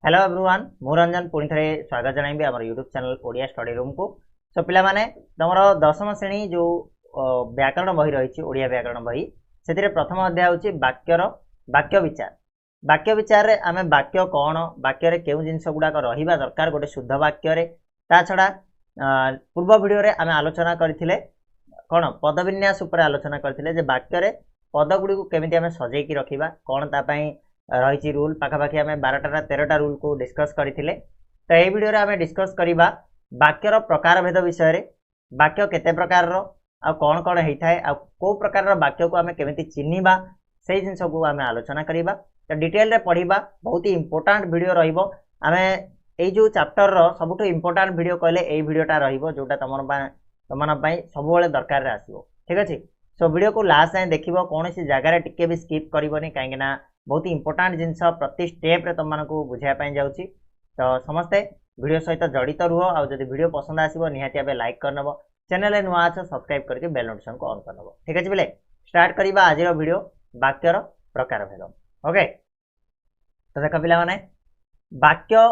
Hello everyone मु रंजन पुणी थे स्वागत जनइबी आम YouTube channel Odia study room को। सो पिला माने तुम दशम श्रेणी जो व्याकरण बही रही ओडिया व्याकरण बही से प्रथम अध्याय हूँ वाक्य विचार। वाक्य विचार रे आमे वाक्य कौन वाक्य रे केउ जिनस गुड़ाक रहिबा दरकार गोटे शुद्ध वाक्य रे। ता छड़ा पूर्व वीडियो रे आमे आलोचना करथिले कौन पदविन्यास उपर आलोचना करथिले जे वाक्य रे पद गुडी को केमिति आमे सजेकी रखिबा कौन ता पई रही रूल पाखापाखि आम 12टा 13टा रूल को डिस्कस करथिले। तो ये वीडियो रे आमे डिस्कस करिबा वाक्यर प्रकार भेद विषय रे। वाक्य केते प्रकार रो आ कौन कौन होता है आ को प्रकार रो वाक्य को आमे केमिति चिन्हिबा से जिनस को आमे आलोचना करिबा। तो डिटेल रे पढ़िबा बहुत ही इंपोर्टेंट वीडियो रहिबो। आमे ए जो चैप्टर रो सबुठो इंपोर्टेंट वीडियो कहले ए वीडियोटा रहिबो जोटा तमन पई सब बेले दरकार रे आसीबो। ठीक अछि। सो वीडियो को लास्ट जाए देखिबो कौन सी जगह रे टिके भी स्किप करिवोनी काहेकि ना बहुत ही इंपोर्टेंट जिनस प्रति स्टेप रे तुमको बुझाई जाऊँगी। तो समस्ते वीडियो सहित जड़ित रुह आ जब वीडियो पसंद आसो निहाती भाव लाइक करनब चैनल नुआ अच्छे सब्सक्राइब करके बेल नोटिफिकेशन को ऑन करनब। ठीक अच्छे बोले स्टार्ट करवा आज वीडियो वाक्यर प्रकार भेद। ओके तो देख पिला माने वाक्य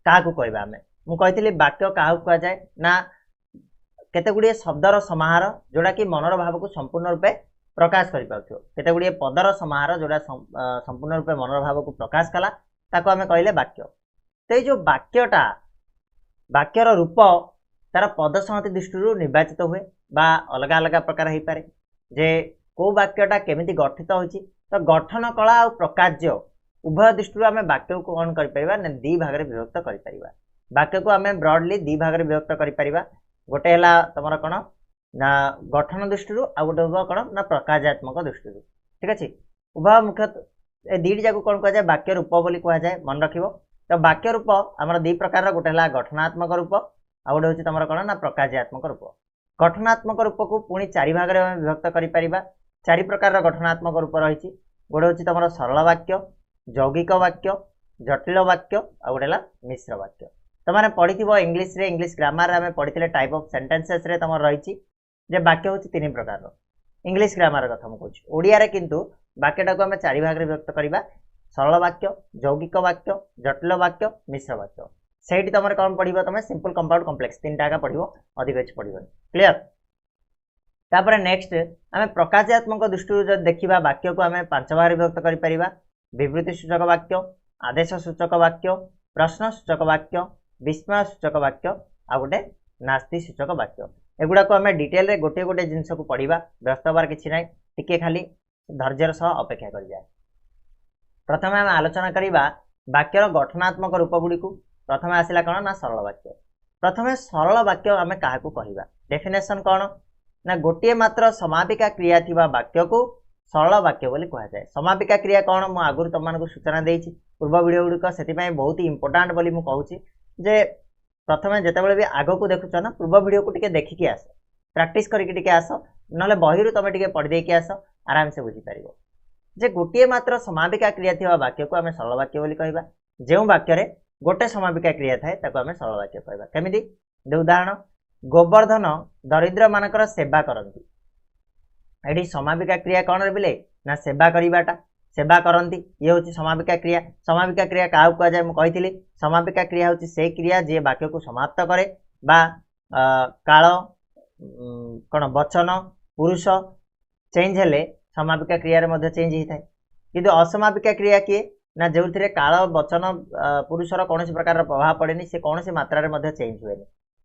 क्या कहवा आम मुझे वाक्य क्या कह जाए ना केते गुड़िए शब्दर समाहार जोड़ा कि मनर भाव को संपूर्ण रूपे प्रकाश कर केते गुड़िए पदर समाहार जोड़ा संपूर्ण रूपे मनर भाव को प्रकाश कला ताको आमे कहले वाक्य। तो जो वाक्यटा वाक्यर रूप तार पद संहति दृष्टि निर्वाचित हुए बा अलग अलग प्रकार हो पारे जे को वाक्यटा केमिति गठित होछि। तो गठन कला और प्रकार्य उभय दृष्टि आमे वाक्य को कौन कर परिबा ना दी भाग रे विभक्त कर परिबा। वाक्य को आमे ब्रॉडली दी भाग रे विभक्त कर परिबा। गोटे हला तमरा कोन ना गठन दृष्टि आ गोटे हम कौन ना प्रकार्यात्मक दृष्टि। ठीक अच्छे उभय मुख्यतः ए दुईटी जाक कौन कह जाए वाक्य रूप बोली कह जाए मन रख। तो वाक्य रूप आम दी प्रकार गोटे है गठनात्मक रूप आ गोटे हूँ तुम कौन ना प्रकार्यात्मक रूप। गठनात्मक रूप को पुणी चारि भाग में विभक्त कर चारि प्रकार गठनात्मक रूप रही गोटे हूँ तुम सरल वाक्य यौगिक वाक्य जटिल वाक्य आ गोटे है मिश्र वाक्य। तुमने पढ़ी इंग्लीश रे इंग्लीश ग्रामर आम पढ़ी टाइप ऑफ सेंटेंसेस रे तुम रही जे वाक्य हूँ तीन प्रकार इंग्लीश ग्रामर कथा मुझे ओडिया रे किंतु वाक्यटा को आम चारि भाग में व्यक्त करवा सरल वाक्य यौगिक वाक्य जटिल वाक्य मिश्र वाक्य। से तुम कौन पढ़ो तुम सिंपल कंपाउंड कॉम्प्लेक्स तीन टाका पढ़ो अधिक किसी पढ़ क्लीयर। तापर नेक्स्ट आम प्रकार्यात्मक दृष्टि जब देखा वाक्य को आम 5 भाग में व्यक्त कर विवृत्ति सूचक वाक्य आदेश सूचक वाक्य प्रश्न सूचक वाक्य विस्मय सूचक वाक्य आ गोटे नास्ति सूचक वाक्य। एगुड़ा को आम डिटेल रे गोटे गोटे जिनस को पढ़ा व्यस्त हबार किसी ना टिके खाली धैर्यर सह अपेक्षा कर जाए। प्रथम आम आलोचना करवा वाक्यर गठनात्मक रूप गुड़ी को। प्रथम आसला कौन ना सरल वाक्य। प्रथम सरल वाक्य आम क्या कहवा डेफिनेशन कौन ना गोटे मात्र समापिका क्रिया थिबा वाक्य को सरल वाक्य बोली कह जाए। समापिका क्रिया कौन मु आगुरी तुमको सूचना देछि पूर्व वीडियो गुड़िक से बहुत ही इंपोर्टाट बोली मु कहूछि जे प्रथम जितेबाला भी आग को देखुच ना पूर्व वीडियो को टिके देखिकी आस प्रैक्टिस करके आस ना बही तुम टे पढ़ी देकी आस आराम से बुझीपार जे गोटे मात्र समापिका क्रिया थिबा वाक्य को आम सरल वाक्य बोली कहवा। जो वाक्य गोटे समापिका क्रिया थाए ताको आम सरल वाक्य कहवा। केमिति उदाहरण गोवर्धन दरिद्र मानकर सेवा करती ये समापिका क्रिया कौन बोले ना सेवा करवाटा सेवा करती ये हूँ समापिका क्रिया। समापिका क्रिया क्या कह जाए मुझे समापिका क्रिया हूँ से क्रिया जी वाक्य को समाप्त करे बा काल कौन वचन पुरुष चेंज हेले समापिका क्रिया रे चेंज होता है। किंतु असमापिका क्रिया किए ना जो काल वचन पुरुषर कौन प्रकार प्रभाव पड़ेनि से कौन मात्रा रे चेंज हुए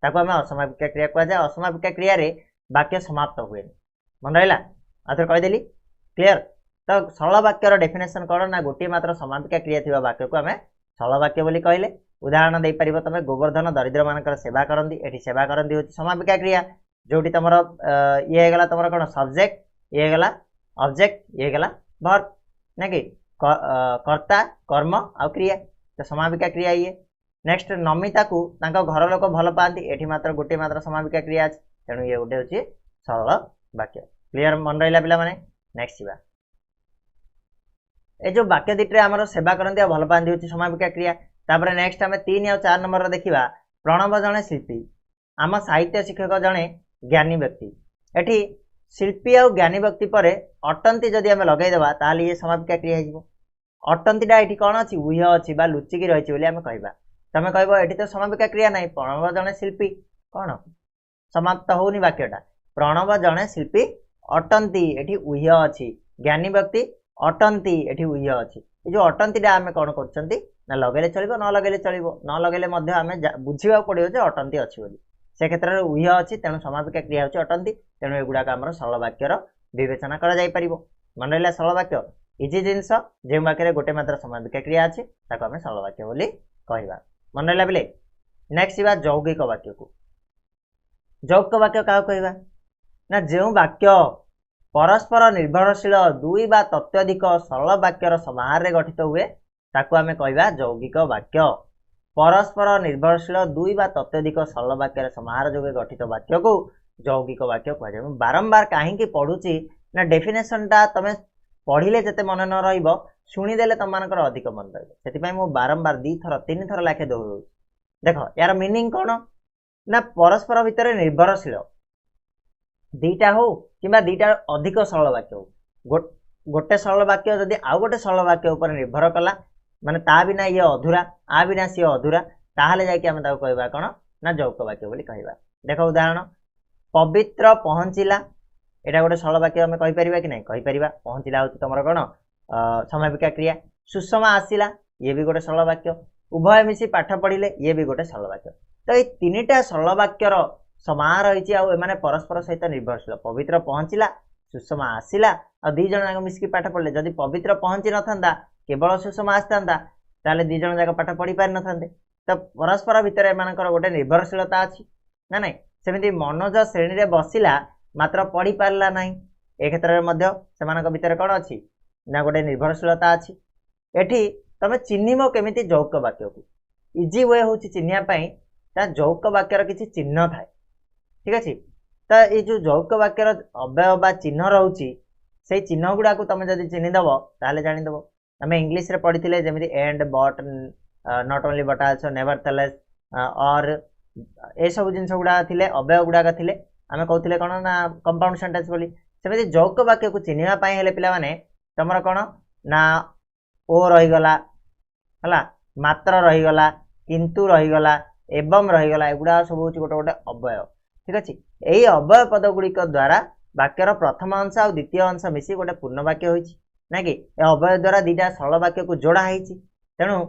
ताको आम असमापिका क्रिया कह जाए। असमापिका क्रिया रे वाक्य समाप्त हुए मन रहा आउे कहीदेली क्लीयर। तो सरल वाक्यर डेफिनेशन कौन ना गोटे मात्र समापिका क्रिया थिबा वाक्य को आम सरल वाक्य बोली कहले। उदाहरण दे पारिबो तुम गोवर्धन दरिद्र मानकर सेवा करती एठी सेवा करती हूँ समापिका क्रिया जोटी तुम ये गला तुम कौन सब्जेक्ट ये गला ऑब्जेक्ट ये गला वर्ब ना कि कर्ता कर्म आ क्रिया। तो समापिका क्रिया ये। नेक्स्ट नमिता को घर लोक भल पाती एठी मात्र गोटे मात्र समापिका क्रिया अच्छे तेणु ये गोटे हूँ सरल वाक्य। क्लीयर मन रहा पिला माने नेक्स्ट जीवा ए जो वाक्य दीटे आमर सेवा करती भल पाती हूँ समापिका क्रिया। तापर नेक्स्ट आम 3 और 4 नंबर देखा प्रणव जड़े शिल्पी आम साहित्य शिक्षक जड़े ज्ञानी व्यक्ति। एठी शिल्पी आ ज्ञानी व्यक्ति पर अटंती जदि आम लगेदेवा ताल ये समापिका क्रिया हो अटंतीटा ये कौन अच्छी उह अच्छी लुचिकी रही बोली आम कह तुम कह ये तो समापिका क्रिया ना प्रणव जड़े शिल्पी कौन समाप्त होनी वाक्यटा प्रणव जड़े शिल्पी अटंती ये उह अच्छी ज्ञानी व्यक्ति अटंती ये उह अच्छी ये जो अटंतीटा आम कौन कर लगेले चलो न लगेले चलो न लगेले आम बुझा पड़ो जो अटंती अच्छी बोली से क्षेत्र में उह अच्छी तेणु समापिका क्रिया होची अटंती तेणु एगुड़ाक आम सरल वाक्यर विवेचना कर मन रहा सरल वाक्य इजी जिनस जो वाक्य गोटे मात्र समापिका क्रिया अच्छी आम सरल वाक्य बोली कहवा मन रहा बोले नेक्स्ट जा यौगिक वाक्य को यौगिक वाक्य क्या कहवा ना जो वाक्य परस्पर निर्भरशील दुई बा तत्वाधिक सरल वाक्यर समाहार रे गठित हुए ताकू आम कहवा यौगिक वाक्य परस्पर निर्भरशील दुई बा तत्वाधिक सरल वाक्यर समाहार जोगे गठित वाक्य को यौगिक वाक्य कह बारंबार कहीं पढ़ुची ना डेफिनेशन टा तुम पढ़िले जिते मन न रही शुणीदेले तुम मानकर अधिक मन रही मु बारंबार 2 थर 3 थर लाखे दोहराऊँ देख यार मीनिंग कौन ना परस्पर भितर निर्भरशील दीटा हो कि दीटा अधिक सरल वाक्य हो गोटे सरल वाक्य जदि आउ गोटे सरल वाक्य उपर निर्भर कला माने ता बिना ये अधूरा आ बिना सी अधूरा ताहले जाके आम कहवा कौन ना यौगिक वाक्य बोली कहवा देख उदाहरण पवित्र पहुँचला यहाँ गोटे सरल वाक्य आम कहीपर कि नहीं कहीपर पहुँचला हूँ तुम कौन समापिका क्रिया सुषमा आसला ये भी गोटे सरल वाक्य उभय मिसी पाठ पढ़िले ये भी गोटे सरल वाक्य तो ये 3टा सरल वाक्यर समाहार रही आने परस्पर सहित निर्भरशील पवित्र पहुँचला सुषमा आसला आ 2 जन जाक मिसिकी पाठ पढ़ले जदि पवित्र पहुँची न केवल सुषमा आसता ताले 2 जन जाक पाठ पढ़ी पारि न तो परस्पर भितर एमानकर गोटे निर्भरशीलता अच्छी ना नहीं सेमती मनोज श्रेणी रे बसिला मात्र पढ़ी पारला नहीं ए क्षेत्र में भितर कौन अच्छी ना गोटे निर्भरशीलता अच्छी एठी तुम चिन्ह केमिति यौगिक वाक्य को इजी वे हूँ चिन्हवाई यौगिक वाक्यर किसी चिन्ह थाए ठीक अच्छे तो ये जो यौगिक वाक्यर अव्यय बा चिन्ह रोचे से चिन्ह गुड़ा को तुम जब चिन्हदेव ताले जानीदेव आम इंग्लीश रे पढ़ी जमी and but not only but also nevertheless और ये सब जिन गुड़ा थे अव्यय गुड़ाक थे आम कहते कौन ना कंपाउंड सेंटेंस बोली सेमती यौगिक वाक्य को चिन्हवाई हेले पिलाने तुम कौन ना ओ रहीगला है मात्र रहीगला किंतु रहीगला एवं रहीगला एगुड़ा सब हूँ गोटे गोटे अव्यय ठीक अच्छे यही अव्यय पद गुड़िक द्वारा वाक्यर प्रथम अंश और द्वितीय अंश मिसी गोटे पूर्ण वाक्य होती ना कि अव्यय द्वारा 2टा सरल वाक्य को जोड़ा है तेणु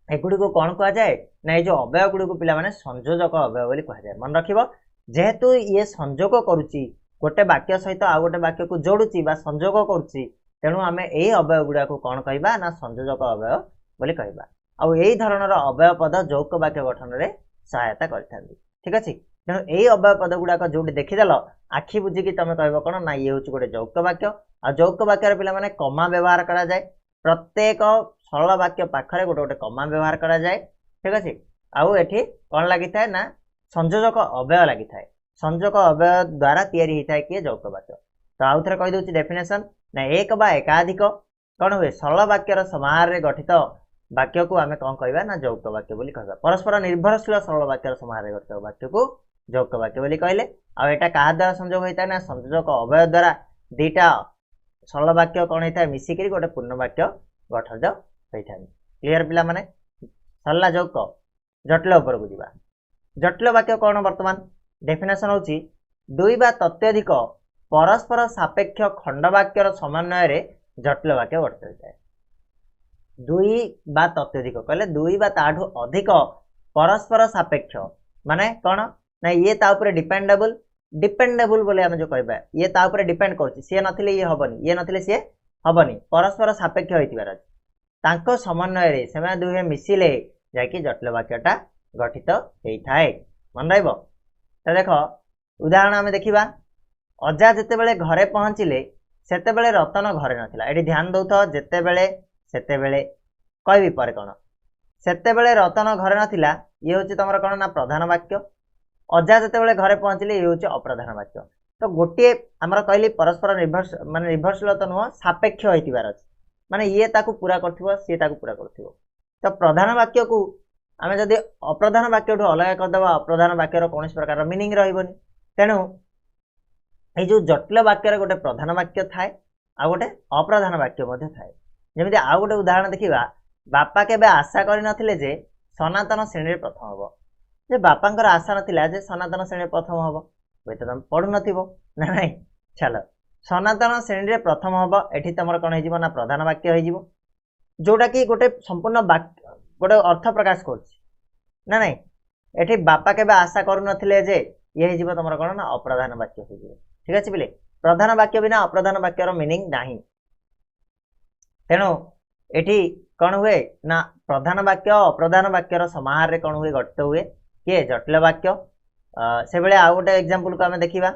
एगुड़ी को कौन कह जाए ना ये जो अव्यय गुड़ी को पिला संयोजक अव्यय बोली कह जाए मन रखिब जेहेतु ये संयोग करुच्ची गोटे वाक्य सहित आउ गोटे वाक्य को जोड़ुची बा संयोग करुच्ची तेणु आम यही अव्यय गुड़ा को कौन कहवा ना संयोजक अव्यय बोली कहवा आउ यही धरणर अव्यय पद यौगिक वाक्य गठन में सहायता करता ठीक अच्छे तेणु यही अव्यय पद गुड़ाक जो देखीदेल आखि बुझिकी तुम कह कौन ना ये हूँ गोटे यौगिक वाक्य आ यौगिक वाक्य पे कमा व्यवहार करा जाए प्रत्येक सरल वाक्य पाखरे गोटे गोटे कमा व्यवहार करा जाए ठीक अच्छे आउ एठी कौन लगी था ना संयोजक अव्यय लगी था संयोजक अव्यय द्वारा तैयारी होता है किए यौगिक वाक्य तो आउ थे कहीदे डेफिनेशन ना एक बा एकाधिक कौन हुए सरल वाक्यर समाहार रे गठित वाक्य को आम कौन कहवा ना यौगिक वाक्य बोली कहवा परस्पर निर्भरशील सरल वाक्यर समाहार रे गठित वाक्य को यौगिक वाक्य बोली कहले आ एटा कहा द्वारा संयोग होता है ना संयोजक अव्यय द्वारा 2टा सरल वाक्य कौन होता है मिसिकी गोटे पूर्ण वाक्य गठन होता है क्लियर पिला माने सरला यौगिक जटिल उपर को जीवा जटिल वाक्य कौन वर्तमान डेफिनेशन होची 2 बा तत्वाधिक परस्पर सापेक्ष खंडवाक्यर समन्वय जटिल वाक्य गठित होता है 2 बा तत्वाधिक कहले 2 बा ताठू अधिक परस्पर सापेक्ष माने कौन ना ये ता ऊपर डिपेंडेबल बोले आम जो कहबा ये ता ऊपर डिपेंड करछि सी नथिले ये हबनी ये नथिले सी हबनी परस्पर सापेक्ष होइतिबार तांको समन्वय रे सेमा दुहे मिसिले जाकी जटिल वाक्यटा गठित होइथाय मन रहइबो तो देख उदाहरण आम देखिबा अजा जेतेबेले घरे पहुँचिले सेतेबेले रतन घरे नथिला एठी ध्यान दउथ जेतेबेले सेतेबेले कहबी पर कौन सेतेबेले रतन घरे नथिला ये होची तमर कौन ना प्रधान वाक्य अजा जेतेबेले घरे पहुँचले ये होची अप्रधान वाक्य तो गोटे आमर कहली परस्पर निर्भरशील तो नुह सापेक्ष होइतिबार अछि माने ये ताकू पूरा करथिबो से ताकू पूरा करथिबो तो प्रधान वाक्य को आम जदि अप्रधान वाक्य अलग करदेवा अप्रधान वाक्यर कौन प्रकार मीनिंग रही तेणु ये जो जटिल वाक्य गोटे प्रधान वाक्य थाए आ गोटे अप्रधान वाक्य थाए जमी आउ गोटे उदाहरण देखा बापा केबे आशा कर नथिले जे सनातन श्रेणी प्रथम हम जे बापांकर आशा नथिला जे सनातन श्रेणी प्रथम हम हुए तो तुम पढ़ु नथिबो ना नहीं चलो सनातन श्रेणी प्रथम हम एठी तुम कौन हो ना प्रधान वाक्य हो जोटा कि गोटे संपूर्ण गोटे अर्थ प्रकाश कर ना नहीं एठी बापा केबे आशा करू नथिले जे ये हो तुम कौन ना अप्रधान वाक्य हो ठीक अच्छे बोले प्रधान वाक्य बिना अप्रधान वाक्यर मीनिंग नाही तेणु एठी कौन हुए ना प्रधान वाक्य अप्रधान वाक्यर समाहार रे कौन हुए गठित हुए किए जटिल वाक्य से बेले आउ गोटे एग्जांपल को आमे देखिबा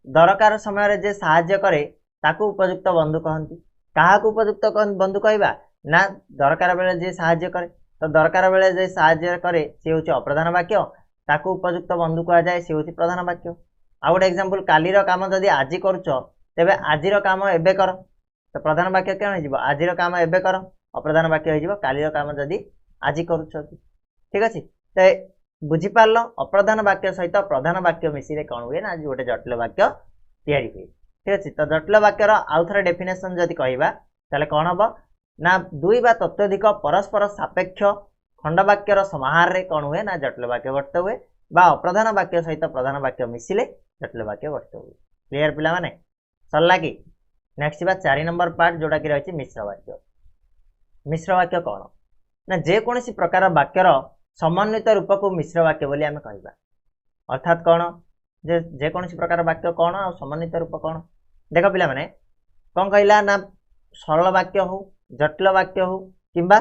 दरकार समय रे जे सहाय्य करे ताकू उपयुक्त बंधु कहंती काहाकू उपयुक्त बंधु कहबा ना दरकार बेले जे सहाय्य करे तो दरकार बेले जे सहाय्य करे से होची अप्रधान वाक्य ताकू उपयुक्त बंधु कहा जाए से होची प्रधान वाक्य आउ गोटे एग्जांपल कालीर काम जदि आज करूछ तेबे आजिर काम एबे कर तो प्रधान वाक्य केन हो जिवो आजिर काम एबे कर अप्रधान वाक्य हो जिवो कालीर काम जदि आज करूछ ठीक अछि ते बुझी पारलो अप्रधान वाक्य सहित प्रधान वाक्य मिसिले कौन हुए ना गोटे जटिल वाक्य तैयारी हुए ठीक अच्छे तो जटिल वाक्यर आउ थे डेफिनेशन जदि कहबा ताले कौन हम ना दुई बा तत्वधिक परस्पर सापेक्ष खंड वाक्यर समाहार रे कौन हुए ना जटिल वाक्य गठित हुए बा अप्रधान वाक्य सहित प्रधान वाक्य मिसिले जटिल वाक्य गठित हुए क्लियर पिला माने सरला कि नेक्स्ट बा 4 नंबर पार्ट जोटा कि रही मिश्र वाक्य कौन ना जे कोनसी प्रकार वाक्यर समन्वित रूप को मिश्र वाक्य बोली आमे कहबा अर्थात कौन जे कोनसी प्रकार वाक्य कौन और समन्वित रूप कौन देख पिला माने कौन कहला ना सरल वाक्य हो जटिल वाक्य हो किंबा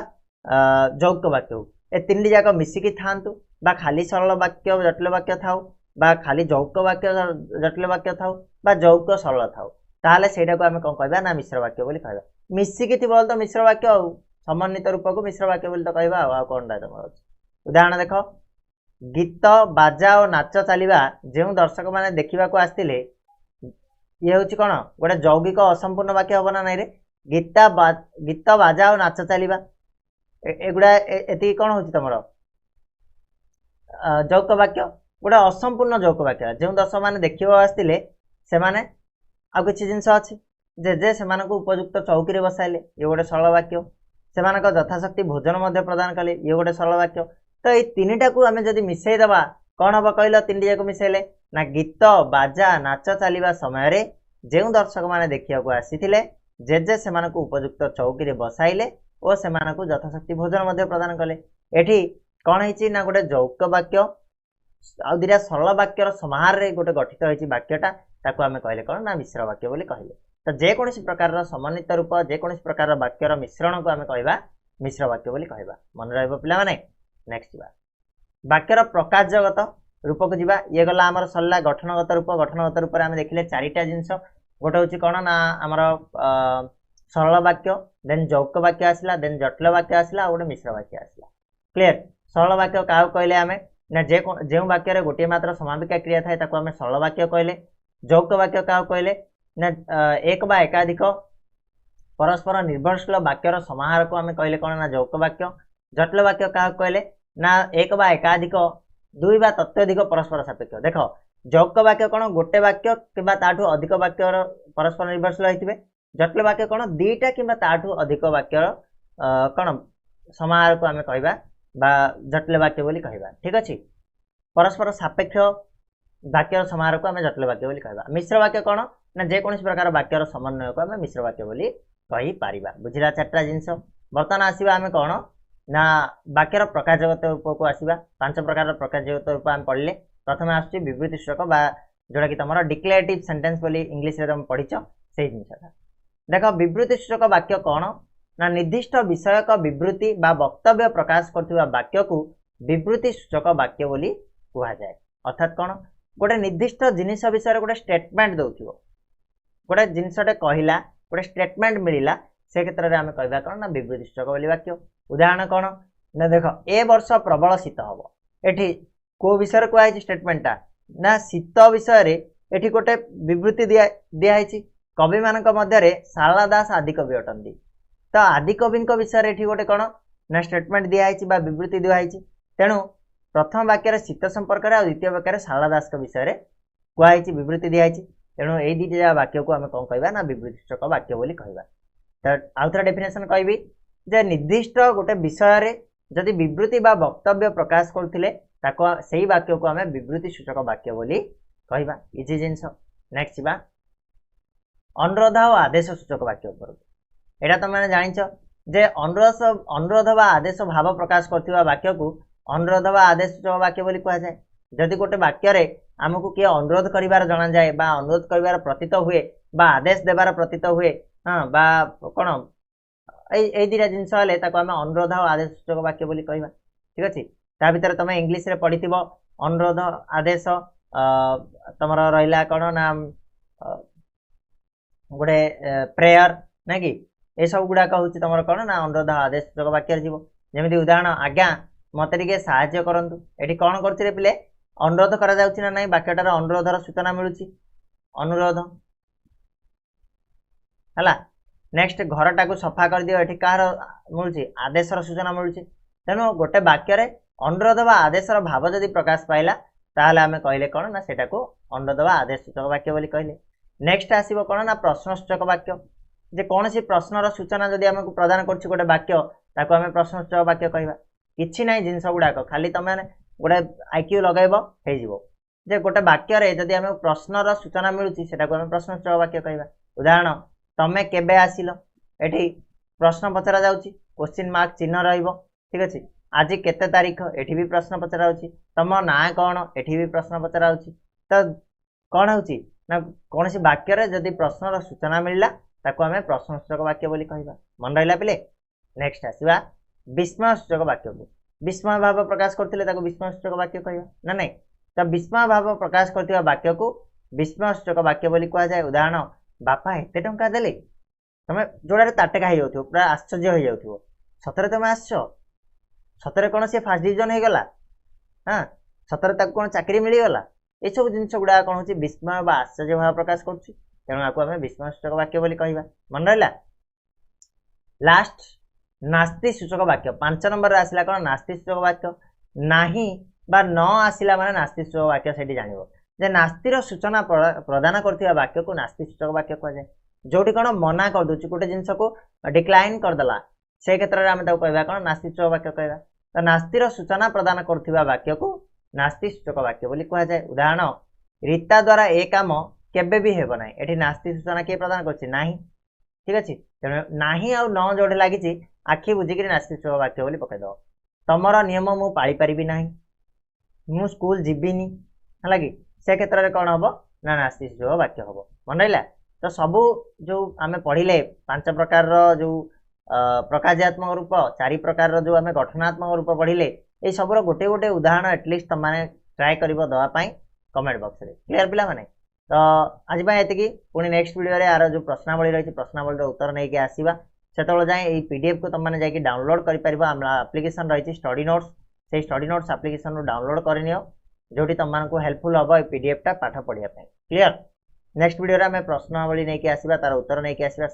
जौक वाक्य हो ए तीन जाक मिसिकी थांतु बा खाली सरल वाक्य जटिल वाक्य थाउ बा खाली जौक वाक्य जटिल वाक्य थाउ बा जौक सरल थाउ ताले सेटा को आमे कौन कहबा ना मिश्र वाक्य बोली कहबा मिसिकी थी बोल तो मिश्र वाक्य हो समन्वित रूप को मिश्र वाक्य बोली तो कहबा आ कोन डा तमर उदाहरण देख गीत बाजा और नाच चलवा जो दर्शक मैंने देखा आसते ये हूँ कौन गोटे जौगिक असंपूर्ण वाक्य हम ना नाई रे गीत बाजा और नाच चलवा एगुड़ा ये कौन हो तुम जौक वाक्य गोटे असंपूर्ण जौक वाक्य जो दर्शक मैंने देखा आसते से आ कि जिनस अच्छी जे से उपयुक्त चौकी बसाइले ये गोटे सरल वाक्य से यथाशक्ति भोजन प्रदान कले ये गोटे सरल वाक्य तो ये तीन टाक आम जब मिसईदबा कौन हम कहल तीन जाक मिसैले ना गीत बाजा नाच चलवा समय रे जो दर्शक मैंने देखा आसी जे से उपयुक्त चौकी बसाइले और से यथाशक्ति भोजन प्रदान कले एठी कौन है ना गोटे जौक वाक्य आ दुटा सरल वाक्यर समाहार रे गोटे गठित होती वाक्यटा ताकू आम कहले कौन ना मिश्र वाक्य बोली कहले तो जेकोसी प्रकार समन्वित रूप जेकोसी प्रकार वाक्यर मिश्रण को आम कहवा मिश्र वाक्य बोली कहवा मन रहिबो पिला माने नेक्स्ट बार वाक्यर प्रकाशगत रूप को जीवा ये गला आमर सरला गठनगत रूप आम देखिले चारिटा जिनस गोटे हूँ कौन ना आमर सरल वाक्य देन जौक वाक्य आसला देन जटिल वाक्य आसला गोटे मिश्र वाक्य आसला क्लियर सरल वाक्य क्या कहले आम ना जो वाक्य गोटे मात्र समापिका क्रिया थाए ताको आम सरल वाक्य कहले जौक वाक्य क्या कहले ना एक बा एकाधिक परस्पर निर्भरशील वाक्यर समाहार को आम कहले कौन ना जौक वाक्य जटिल वाक्य क्या कहले ना एक बा एकाधिक दुई बा तत्वधिक परस्पर सापेक्ष देख जौक वाक्य कौन गोटे वाक्य कि अधिक वाक्य परस्पर निर्भरशील होते जटिल वाक्य कौन दीटा कि अधिक वाक्य कौन समाहार को आम कहवा बा जटिल वाक्य बोली कहवा ठीक अच्छे परस्पर सापेक्ष वाक्यर समाहार को आम जटिल वाक्य बोली कहवा मिश्र वाक्य कौन ना जेकोसी प्रकार वाक्यर समन्वय को आम मिश्र वाक्य बोली कही पारिबा बुझिला चारटा जिनस बर्तमान आसीबा आम कौन ना वाक्यर प्रकाशगत रूप को आसवा 5 प्रकार प्रकाशगत रूप आम पढ़ले प्रथम आसुची विवृत्ति सूचक बा जोटा कि तुम डिक्लेरेटिव सेंटेंस बोली इंग्लिश रे तुम पढ़िच से जिनसा देख विवृत्ति सूचक वाक्य कौन ना निर्दिष्ट विषयक विवृत्ति बा वक्तव्य प्रकाश करथिबा वाक्य को विवृत्ति सूचक वाक्य बोली कहा जाए अर्थात कौन गोटे निर्दिष्ट जिनिस विषय गोटे स्टेटमेंट दउथिबो गोटे जिनसटे कहला गोटे स्टेटमेंट मिलला से क्षेत्र में आम कहवा कौन ना विवृत्ति सूचक बोली वाक्य उदाहरण कौन ना देख ए वर्ष प्रबल शीत हम एठी को विषय कहुई स्टेटमेंटा ना शीत विषय एठी गोटे विवृत्ति दिखाई कवि मान मध्य शारदा दास आदि कवि अटंती तो आदि कवि विषय एठी गोटे कौन ना स्टेटमेंट दिखाई विवृत्ति दिखाई तेणु प्रथम वाक्य शीत संपर्क में द्वितीय वाक्य शारदा दास विषय कहुई विवृत्ति दिखाई तेणु ये दुटा वाक्य को आम कौन कहवा ना विवृत्ति सूचक वाक्य बोली कहवा आउ थे डेफिनेशन कहबी जे निर्दिष्ट गोटे विषय रे जदि विवृत्ति बा वक्तव्य प्रकाश करथिले ताको सेही वाक्य को हमें विवृत्ति सूचक वाक्य बोली कहबा इजी जिंस। नेक्स्ट बा अनुरोध और आदेश सूचक वाक्य ऊपर एटा तुम मैंने जानिछ जे अनुरोध बा आदेश भाव प्रकाश करथिबा वाक्य को अनुरोध बा आदेश सूचक वाक्य बोली कहा जाए। जदि गोटे वाक्य रे हमको किए अनुरोध करिवार जणा जाए बा अनुरोध करिवार प्रतीत हुए बा आदेश देवार प्रतीत हुए हाँ बा कौन ए दिटा जिनस हेले ताको आमे अनुरोध और आदेश सूचक वाक्य बोली कहबा ठीक अछि। ता भीतर तमे इंग्लिश रे पढिथिबो अनुरोध आदेश तमर रहिला कोन ना गोटे प्रेयर ना कि ए सब गुडा कहूची तमर कोन ना अनुरोध आदेश सूचक वाक्य जीवो। जेमिति उदाहरण आज्ञा मते टिके सहाय्य करंतु एठी कोन करथिरे पिले अनुरोध करा जाउची ना नाही वाक्यटार अनुरोधर सूचना मिलुची अनुरोध हला। नेक्स्ट घरटा को सफा कर दियो एठी कार मिलुची आदेशर सूचना मिलुची। तेनो गोटे वाक्य रे अनुरोध बा आदेशर भाव जदि प्रकाश पाइला ताहले आमे कहले कोन ना सेटा को अनुरोध बा आदेश सूचक वाक्य बोली कहले। नेक्स्ट आसीबो कोन ना प्रश्न सूचक वाक्य जे कोनसी प्रश्नर सूचना जदि हमकु प्रदान करछि गोटे वाक्य ताको आमे प्रश्न सूचक वाक्य कहबा किछि नाही जिंस गुडाक खाली तमे गोटे आईक्यू लगैबो हे जिवो जे गोटे वाक्य रे जदि हमें प्रश्नर सूचना मिलुछि सेटा को हमें प्रश्न सूचक वाक्य कहबा। उदाहरण तमे केबे आसिलो एठी प्रश्न पचरा जाउछि क्वेश्चन मार्क चिन्ह रहइबो ठीक अछि। आज केते तारीख एठी भी प्रश्न पचरा होछि तम ना कोन एठी भी प्रश्न पचरा होछि त कोन होछि ना कोनसी वाक्य रे जदि प्रश्नर सूचना मिलला ताको हमें प्रश्न सूचक वाक्य बोली कहबा मन रहला पिले। नेक्स्ट आसीबा विस्मय सूचक वाक्य को विस्मय भाव प्रकाश करथिले ताको विस्मय सूचक वाक्य कहबा ना नहीं त विस्मय भाव प्रकाश करथिबा वाक्य को विस्मय सूचक वाक्य बोली कहा जाए। उदाहरण बापा एते टंका देले तमे जोड़ारे ताटका हे जाउथो पूरा आश्चर्य हो जाउथो सतरे तमे आछो सतरे कोन से फर्स्ट डिवीजन हे गला हां सतरे ताको कोन चाकरी मिली गला ए सब जिंस गुडा कोन होची विस्मय बा आश्चर्य भाव प्रकाश करछि तेनु आको हमें विस्मय सूचक वाक्य बोली कहबा मन रहला। लास्ट नास्ति सूचक वाक्य 5 नंबर रे आसिला कोन नास्ति सूचक वाक्य नाही बा न आसिला माने नास्ति सूचक वाक्य सेठी जानिबो जे नास्तिर सूचना प्रदान करथिबा वाक्य को नास्ति सूचक वाक्य कह जाय। जोटी कोन मना कर दोछि गोटे जिंस को डिक्लाइन कर दला से क्षेत्र रे हम ताको कहबा कोन नास्ति सूचक वाक्य कहबा त नास्तिर सूचना प्रदान करथिबा वाक्य को नास्ति सूचक वाक्य बोली कह जाय। उदाहरण रीता द्वारा ए काम केबे भी हेबो नाही एठी नास्ति सूचना के प्रदान करछि नाही ठीक अछि तेनु नाही आ न जोडे लागिछि आखि बुझिकरी नास्ति सूचक वाक्य बोली पकै दो। तमरा नियम मु पाळी परिबि नाही मु स्कूल जिबिनी हला कि से क्षेत्र रे कोन हबो ना नास्ति सूचक वाक्य हबो मन रहला। तो सबु जो आमे पढिले 5 प्रकार रो जो प्रकाशात्मक रूप 4 प्रकार रो जो आमे गठनात्मक रूप पढिले ए सबरो गोटे गोटे उदाहरण एटलिस्ट तुम माने ट्राई करिवो दवा पई कमेंट बॉक्स रे क्लियर पिला माने। तो आज बाय एतिकी पुनी नेक्स्ट वीडियो रे आरो जो प्रश्नावली रही प्रश्नावली रो उत्तर नै के आसीबा सेतोल जाय ए पीडीएफ को तुम माने जाय कि डाउनलोड करि परिबा हमरा एप्लीकेशन रही स्टडी नोट्स से स्टडी नोट्स एप्लीकेशन रो डाउनलोड करनियो जोटी तुम मान को हेल्पफुल हबो ए पीडीएफ टा पाठ पढिया पे क्लियर। नेक्स्ट वीडियो रे हमें प्रश्नावली नै के आसीबा तार उत्तर नै के आसीबा।